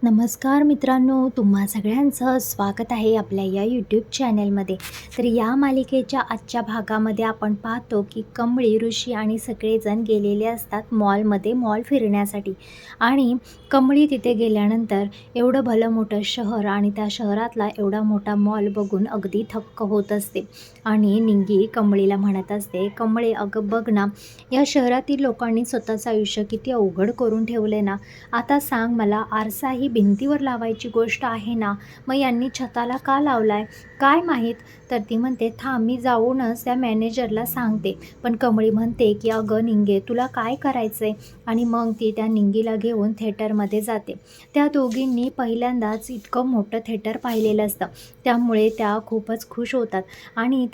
नमस्कार मित्रांनो, तुम्हा सगळ्यांचं स्वागत आहे आपल्या या यूट्यूब चॅनलमध्ये. तर या मालिकेच्या आजच्या भागामध्ये आपण पाहतो की कमळी, ऋषी आणि सगळेजण गेलेले असतात मॉलमध्ये मॉल फिरण्यासाठी. आणि कमळी तिथे गेल्यानंतर एवढं भलं मोठं शहर आणि त्या शहरातला एवढा मोठा मॉल बघून अगदी थक्क होत असते. आणि निंगी कमळीला म्हणत असते, कमळे अगं बघ ना, या शहरातील लोकांनी स्वतःचं आयुष्य किती अवघड करून ठेवले ना. आता सांग मला, आरसा ही भिंतीवर लावायची गोष्ट आहे ना, मग यांनी छताला का लावलाय काय माहीत. तर ती म्हणते, थांब मी जाऊनच त्या मॅनेजरला सांगते. पण कमळी म्हणते की अगं निंगे, तुला काय करायचंय. आणि मग ती त्या निंगीला घेऊन थिएटरमध्ये जाते. त्या दोघींनी पहिल्यांदाच इतकं मोठं थिएटर पाहिलेलं असतं, त्यामुळे त्या खूपच खुश होतात. आणि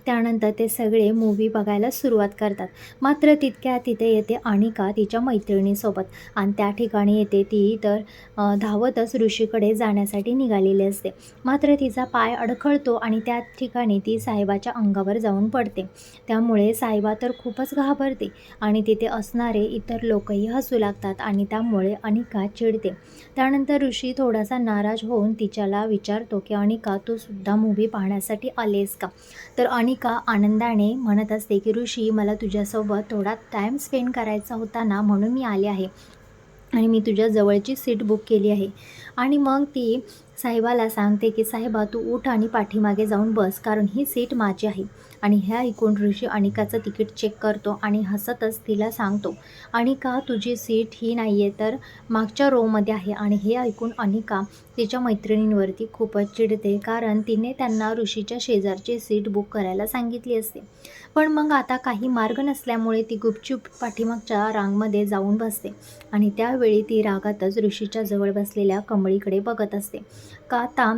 त्यानंतर ते सगळे मूवी बघायला सुरुवात करतात. मात्र तितक्यात तिथे येते अनिका तिच्या मैत्रिणीसोबत. आणि त्या ठिकाणी येते ती तर धावतच ऋषीकडे जाण्यासाठी निघालेली असते. मात्र तिचा पाय अडखळतो आणि त्या ठिकाणी ती साहेबाच्या अंगावर जाऊन पडते. त्यामुळे साहेबा तर खूपच घाबरते आणि तिथे असणारे इतर लोकही हसू लागतात आणि त्यामुळे अनिका चिडते. त्यानंतर ऋषी थोडासा नाराज होऊन तिच्याला विचारतो की अनिका, तू सुद्धा मूवी पाहण्यासाठी आलेस का. तर अनिका आनंदाने म्हणत असते की ऋषी, मला तुझ्यासोबत थोडा टाईम स्पेंड करायचा होता ना, म्हणून मी आले आहे आणि मी तुझ्या जवळची सीट बुक केली आहे. आणि मग ती साहेबाला सांगते की साहेबा, तू उठ आणि पाठीमागे जाऊन बस, कारण ही सीट माझी आहे. आणि ह्या ऐकून ऋषी अनिकाचं तिकीट चेक करतो आणि हसतच तिला सांगतो, अनिका तुझी सीट ही नाही आहे तर मागच्या रोमध्ये आहे. आणि हे ऐकून अनिका तिच्या मैत्रिणींवरती खूपच चिडते, कारण तिने त्यांना ऋषीच्या शेजारची सीट बुक करायला सांगितली असते. पण मग आता काही मार्ग नसल्यामुळे ती गुपचूप पाठीमागच्या रांगमध्ये जाऊन बसते. आणि त्यावेळी ती रागातच ऋषीच्या जवळ बसलेल्या कमळीकडे बघत असते. का आता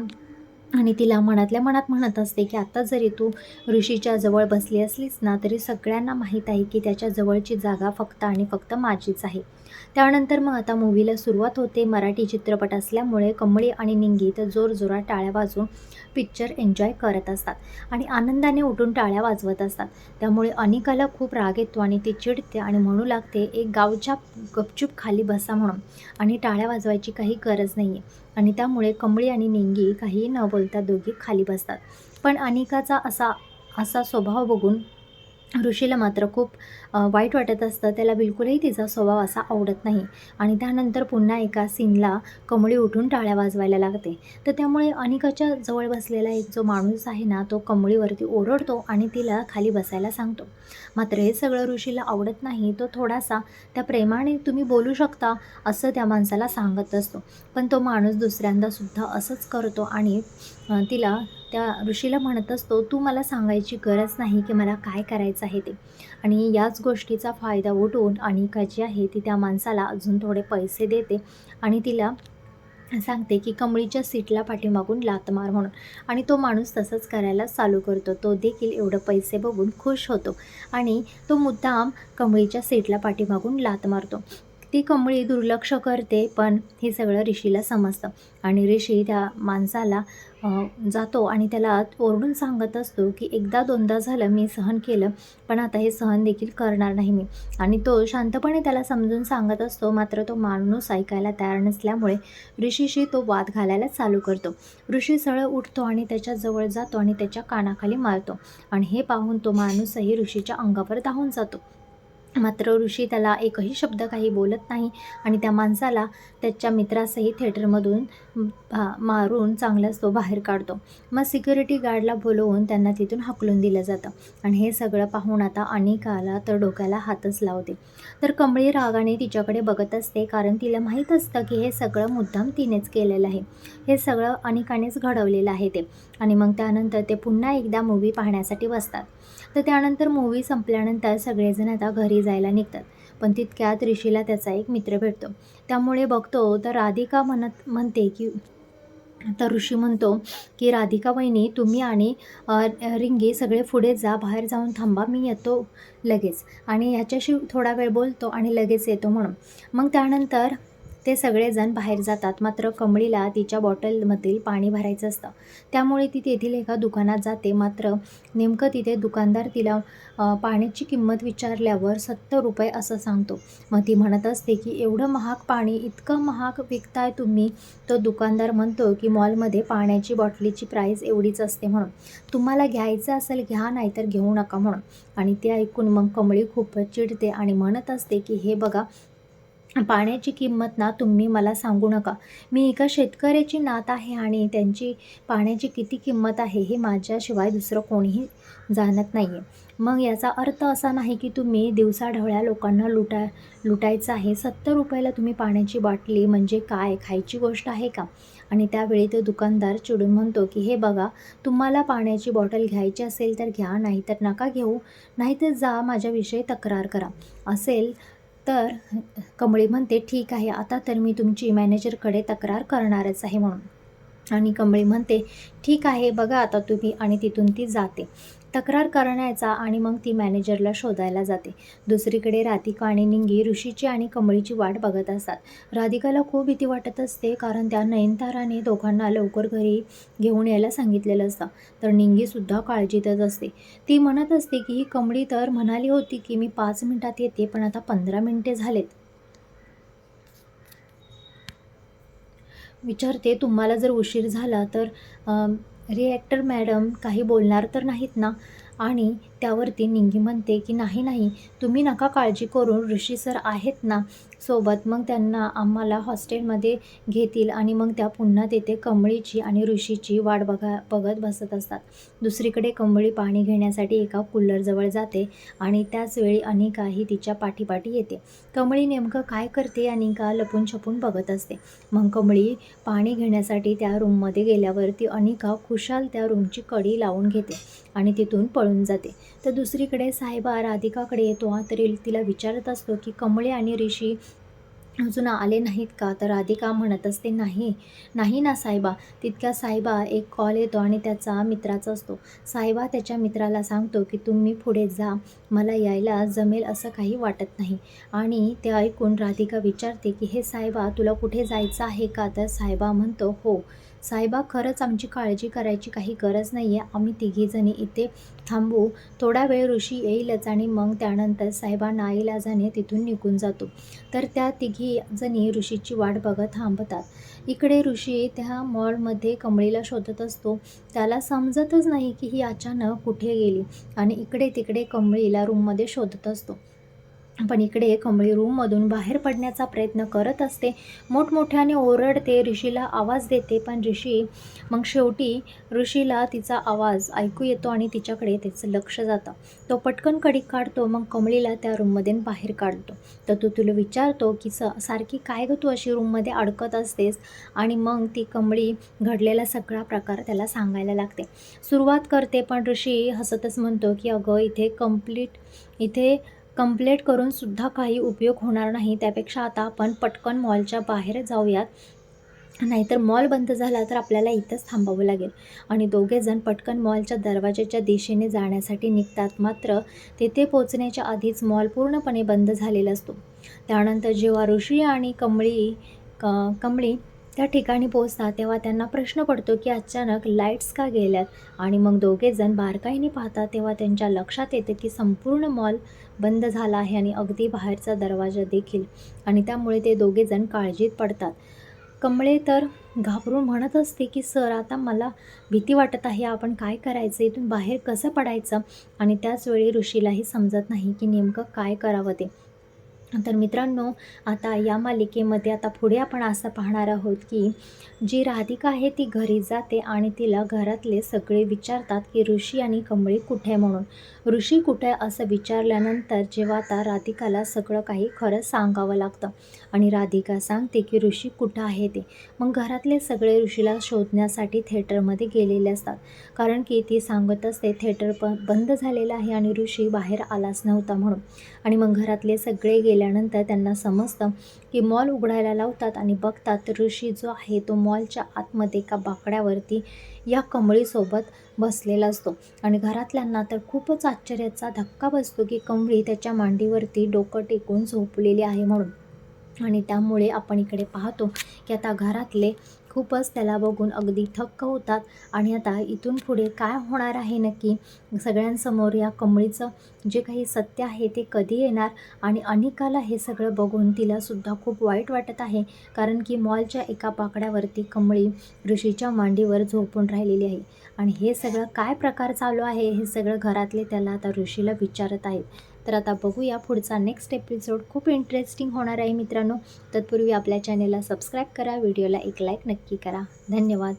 आणि तिला मनातल्या मनात म्हणत असते की आता जरी तू ऋषीच्या जवळ बसली असलीस ना, तरी सगळ्यांना माहीत आहे की त्याच्या जवळची जागा फक्त आणि फक्त माझीच आहे. त्यानंतर मग आता मूवीला सुरुवात होते. मराठी चित्रपट असल्यामुळे कमळी आणि निंगी तर जोरजोरात टाळ्या वाजवून पिक्चर एन्जॉय करत असतात आणि आनंदाने उठून टाळ्या वाजवत असतात. त्यामुळे अनिकाला खूप राग येतो आणि ती चिडते आणि म्हणू लागते, एक गावच्या गपचूप खाली बसा म्हणून, आणि टाळ्या वाजवायची काही गरज नाही आहे. आणि त्यामुळे कमळी आणि निंगी काहीही न बोलता दोघी खाली बसतात. पण अनिकाचा असा असा स्वभाव बघून ऋषीला मात्र खूप वाईट वाटत असतं. त्याला बिलकुलही तिचा स्वभाव असा आवडत नाही. आणि त्यानंतर पुन्हा एका सीनला कमळी उठून टाळ्या वाजवायला लागते. तर त्यामुळे अनिकाच्या जवळ बसलेला एक जो माणूस आहे ना, तो कमळीवरती ओरडतो आणि तिला खाली बसायला सांगतो. मात्र हे सगळं ऋषीला आवडत नाही. तो थोडासा त्या प्रेमाने तुम्ही बोलू शकता असं त्या माणसाला सांगत असतो. पण तो माणूस दुसऱ्यांदासुद्धा असंच करतो आणि तिला त्या ऋषीला म्हणत असतो, तू मला सांगायची गरज नाही की मला काय करायचं आहे ते. आणि याच गोष्टीचा फायदा उठवून अनिका जी आहे ती त्या माणसाला अजून थोडे पैसे देते आणि तिला सांगते की कमळीच्या सीटला पाठीमागून लाथ मार म्हणून. आणि तो माणूस तसंच करायला चालू करतो. तो देखील एवढं पैसे बघून खुश होतो आणि तो मुद्दाम कमळीच्या सीटला पाठीमागून लाथ मारतो. ती कमळी दुर्लक्ष करते, पण हे सगळं ऋषीला समजतं. आणि ऋषी त्या माणसाला जातो आणि त्याला ओरडून सांगत असतो की एकदा दोनदा झालं मी सहन केलं, पण आता हे सहन देखील करणार नाही मी. आणि तो शांतपणे त्याला समजून सांगत असतो. मात्र तो माणूस ऐकायला तयार नसल्यामुळे ऋषीशी तो वाद घालायला चालू करतो. ऋषी सरळ उठतो आणि त्याच्याजवळ जातो आणि त्याच्या कानाखाली मारतो. आणि हे पाहून तो माणूसही ऋषीच्या अंगावर धावून जातो. मात्र ऋषी त्याला एकही शब्द काही बोलत नाही आणि त्या माणसाला त्याच्या मित्रासहित थिएटरमधून मारून चांगलाच तो बाहेर काढतो. मग सिक्युरिटी गार्डला बोलवून त्यांना तिथून हाकलून दिलं जातं. आणि हे सगळं पाहून आता अनिकाला तर डोक्याला हातच लावते. तर कमळी रागाने तिच्याकडे बघत असते, कारण तिला माहीत असतं की हे सगळं मुद्दाम तिनेच केलेलं आहे. हे सगळं अनिकानेच घडवलेलं आहे ते. आणि मग त्यानंतर ते पुन्हा एकदा मूवी पाहण्यासाठी बसतात. तर त्यानंतर मूवी संपल्यानंतर सगळेजण आता घरी जायला निघतात. पण तितक्यात ऋषीला त्याचा एक मित्र भेटतो. त्यामुळे बघतो तर राधिका म्हणते की तर ऋषी म्हणतो की राधिका वहिनी, तुम्ही आणि रिंगी सगळे पुढे जा, बाहेर जाऊन थांबा, मी येतो लगेच. आणि ह्याच्याशी थोडा वेळ बोलतो आणि लगेच येतो म्हणून. मग त्यानंतर ते सगळेजण बाहेर जातात. मात्र कमळीला तिच्या बॉटलमधील पाणी भरायचं असतं. त्यामुळे ती तेथील एका दुकानात जाते. मात्र नेमकं तिथे दुकानदार तिला पाण्याची किंमत विचारल्यावर ₹70 असं सांगतो. मग ती म्हणत असते की एवढं महाग पाणी, इतकं महाग विकताय तुम्ही? तो दुकानदार म्हणतो की मॉलमध्ये पाण्याची बॉटलीची प्राईस एवढीच असते म्हणून. तुम्हाला घ्यायचं असेल घ्या, नाहीतर घेऊ नका म्हणून. आणि ते ऐकून मग कमळी खूपच चिडते आणि म्हणत असते की हे बघा, पाण्याची किंमत ना तुम्ही मला सांगू नका. मी एका शेतकऱ्याची नात आहे आणि त्यांची पाण्याची किती किंमत आहे हे माझ्याशिवाय दुसरं कोणीही जाणत नाही आहे. मग याचा अर्थ असा नाही की तुम्ही दिवसाढवळ्या लोकांना लुटायचं आहे. ₹70 तुम्ही पाण्याची बाटली म्हणजे काय खायची गोष्ट आहे का? आणि त्यावेळी तो दुकानदार चिडून म्हणतो की हे बघा, तुम्हाला पाण्याची बॉटल घ्यायची असेल तर घ्या, नाहीतर नका घेऊ, नाहीतर जा माझ्याविषयी तक्रार करा. असेल तर कमळी म्हणते ठीक आहे, आता तर मी तुमची मॅनेजरकडे तक्रार करणारच आहे म्हणून. आणि कमळी म्हणते ठीक आहे, बघा आता तुम्ही. आणि तिथून ती जाते तक्रार करण्याचा आणि मग ती मॅनेजरला शोधायला जाते. दुसरीकडे राधिका आणि निंगी ऋषीची आणि कमळीची वाट बघत असतात. राधिकाला खूप भीती वाटत असते, कारण त्या नयनताराने दोघांना लवकर घरी घेऊन यायला सांगितलेलं असतं. तर निंगीसुद्धा काळजीतच असते. ती म्हणत असते की ही कमळी तर म्हणाली होती की मी 5 मिनिटात येते, पण आता 15 मिनिटे झालेत. विचारते तुम्हाला जर उशीर झाला तर रिॲक्टर मॅडम काही बोलणार तर नाहीत ना? आणि त्यावरती निंगी म्हणते की नाही नाही, तुम्ही नका काळजी करू, ऋषी सर आहेत ना सोबत, मग त्यांना आम्हाला हॉस्टेलमध्ये घेतील. आणि मग त्या पुन्हा तेथे कमळीची आणि ऋषीची वाट बघत बसत असतात. दुसरीकडे कमळी पाणी घेण्यासाठी एका कूलरजवळ जाते आणि त्याचवेळी अनिका ही तिच्या पाठीपाठी येते. कमळी नेमकं काय करते अनिका लपून छपून बघत असते. मग कमळी पाणी घेण्यासाठी त्या रूममध्ये गेल्यावर ती अनिका खुशाल त्या रूमची कडी लावून घेते आणि तिथून पळून जाते. तर दुसरीकडे साहेबा राधिकाकडे येतो तरी तिला विचारत असतो की कमळी आणि ऋषी अजून आले नाहीत का? तर राधिका म्हणत असते नाही नाही ना साहेबा. तितक्या साहेबा एक कॉल येतो आणि त्याचा मित्राचा असतो. साहेबा त्याच्या मित्राला सांगतो की तुम्ही पुढे जा, मला यायला जमेल असं काही वाटत नाही. आणि ते ऐकून राधिका विचारते की हे साहेबा तुला कुठे जायचं आहे का? तर साहेबा म्हणतो हो साहेबा, खरंच आमची काळजी करायची काही गरज नाही आहे, आम्ही तिघीजणी इथे थांबू. थोडा वेळ ऋषी येईलच आणि मग त्यानंतर साहेबा नाईलाजाने तिथून निघून जातो. तर त्या तिघी जणी ऋषीची वाट बघत थांबतात. इकडे ऋषी त्या मॉलमध्ये कमळीला शोधत असतो. त्याला समजतच नाही की ही अचानक कुठे गेली. आणि इकडे तिकडे कमळीला रूममध्ये शोधत असतो. पण इकडे कमळी रूममधून बाहेर पडण्याचा प्रयत्न करत असते. मोठमोठ्याने ओरडते, ऋषीला आवाज देते, पण मग शेवटी ऋषीला तिचा आवाज ऐकू येतो आणि तिच्याकडे त्याचं लक्ष जातं. तो पटकन कडी काढतो. मग कमळीला त्या रूममध्ये बाहेर काढतो. तर तो तुला विचारतो की सारखी काय गं तू अशी रूममध्ये अडकत असतेस? आणि मग ती कमळी घडलेला सगळा प्रकार त्याला सांगायला लागते. सुरुवात करते, पण ऋषी हसतच म्हणतो की अगं इथे कंप्लेंट करूनसुद्धा काही उपयोग होणार नाही. त्यापेक्षा आता आपण पटकन मॉलच्या बाहेर जाऊयात, नाहीतर मॉल बंद झाला तर आपल्याला इथंच थांबावं लागेल. आणि दोघेजण पटकन मॉलच्या दरवाजाच्या दिशेने जाण्यासाठी निघतात. मात्र तेथे पोहोचण्याच्या आधीच मॉल पूर्णपणे बंद झालेला असतो. त्यानंतर जेव्हा ऋषी आणि कमळी त्या ठिकाणी पोहोचतात तेव्हा त्यांना प्रश्न पडतो की अचानक लाईट्स का गेल्यात? आणि मग दोघेजण बारकाईने पाहतात तेव्हा त्यांच्या लक्षात येते की संपूर्ण मॉल बंद झाला आहे आणि अगदी बाहेरचा दरवाजा देखील. आणि त्यामुळे ते दोघेजण काळजीत पडतात. कमळे तर घाबरून म्हणत असते की सर, आता मला भीती वाटत आहे, आपण काय करायचं, इथून बाहेर कसं पडायचं? आणि त्याचवेळी ऋषीलाही समजत नाही की नेमकं काय करावं ते. तर मित्रांनो, आता या मालिकेमध्ये आता पुढे आपण असं पाहणार आहोत की जी राधिका आहे ती घरी जाते आणि तिला घरातले सगळे विचारतात की ऋषी आणि कमळी कुठे म्हणून. ऋषी कुठे असं विचारल्यानंतर जेव्हा आता राधिकाला सगळं काही खरं सांगावं लागतं आणि राधिका सांगते की ऋषी कुठं आहे ते. मग घरातले सगळे ऋषीला शोधण्यासाठी थिएटरमध्ये गेलेले असतात, कारण की ती सांगत असते थिएटर बंद झालेलं आहे आणि ऋषी बाहेर आलाच नव्हता म्हणून. आणि मग घरातले सगळे गेल्यानंतर त्यांना समजतं की मॉल उघडायला लावतात आणि बघतात तर ऋषी जो आहे तो मॉलच्या आतमध्ये एका बाकड्यावरती या कमळीसोबत बसलेला असतो. आणि घरातल्यांना तर खूपच आश्चर्याचा धक्का बसतो की कमळी त्याच्या मांडीवरती डोकं टेकून झोपलेली आहे म्हणून. आणि त्यामुळे आपण इकडे पाहतो की आता घरातले खूपच त्याला बघून अगदी थक्क होतात आणि आता इथून पुढे काय होणार आहे नक्की, सगळ्यांसमोर या कमळीचं जे काही सत्य आहे ते कधी येणार. आणि अनिकाला हे सगळं बघून तिलासुद्धा खूप वाईट वाटत आहे, कारण की मॉलच्या एका बाकड्यावरती कमळी ऋषीच्या मांडीवर झोपून राहिलेली आहे. आणि हे सगळं काय प्रकार चालू आहे हे सगळं घरातले त्याला आता ऋषीला विचारत आहेत. तर आता बघूया पुढचा नेक्स्ट एपिसोड, खूप इंटरेस्टिंग होणार आहे मित्रांनो. तत्पूर्वी आपल्या चॅनेलला सबस्क्राईब करा, व्हिडिओला एक लाईक नक्की करा. धन्यवाद.